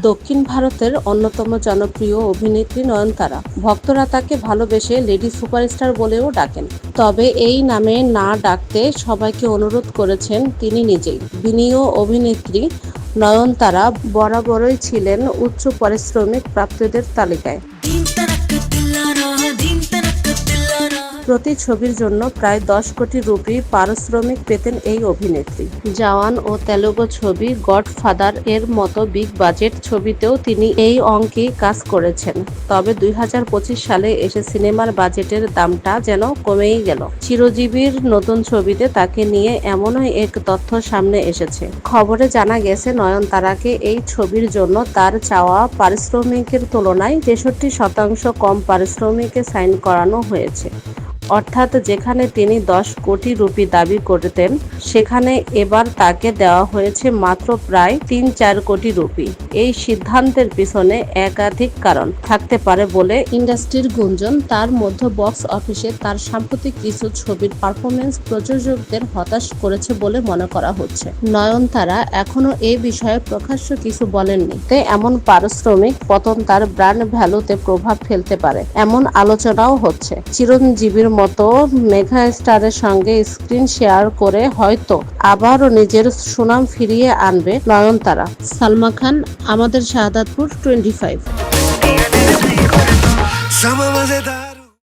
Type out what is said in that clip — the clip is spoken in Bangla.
দক্ষিণ ভারতের অন্যতম জনপ্রিয় অভিনেত্রী নয়নতারা। ভক্তরা তাকে ভালোবেসে লেডি সুপারস্টার বলেও ডাকেন। তবে এই নামে না ডাকতে সবাইকে অনুরোধ করেছেন তিনি নিজেই। বিনীয় অভিনেত্রী নয়নতারা বরাবরই ছিলেন উচ্চ পারিশ্রমিক প্রাপ্তদের তালিকায়। প্রতি ছবির জন্য প্রায় 10 কোটি রুপি পারিশ্রমিক পেতেন এই অভিনেত্রী। জওয়ান ও তেলুগু ছবি গডফাদার এর মতো বিগ বাজেট ছবিতেও তিনি এই অঙ্কেই কাজ করেছেন। তবে 2025 সালে এসে সিনেমার বাজেটের দামটা যেন কমেই গেল। চিরজীবীর নতুন ছবিতে তাকে নিয়ে এমনই এক তথ্য সামনে এসেছে। খবরে জানা গেছে নয়নতারাকে এই ছবির জন্য তার চাওয়া পারিশ্রমিকের তুলনায় 63% কম পারিশ্রমিকে সাইন করানো হয়েছে। অর্থাৎ যেখানে তিনি 10 কোটি রুপি দাবি করতেন সেখানে এবার তাকে দেওয়া হয়েছে মাত্র প্রায় 3-4 কোটি রুপি। এই সিদ্ধান্তের পিছনে একাধিক কারণ থাকতে পারে বলে ইন্ডাস্ট্রির গুঞ্জন। তার মধ্যে বক্স অফিসে তার সাম্প্রতিক কিছু ছবির পারফরমেন্স প্রযোজকদের হতাশ করেছে বলে মনে করা হচ্ছে। নয়নতারা এখনো এ বিষয়ে প্রকাশ্য কিছু বলেননি। এমন পারিশ্রমিক পতন তার ব্র্যান্ড ভ্যালুতে প্রভাব ফেলতে পারে এমন আলোচনাও হচ্ছে। চিরঞ্জীবীর মতো মেগা স্টারের সঙ্গে স্ক্রিন শেয়ার করে হয়তো আবারও নিজের সুনাম ফিরিয়ে আনবে নয়নতারা। সালমা খান, আমাদের শাহাদাতপুর 25।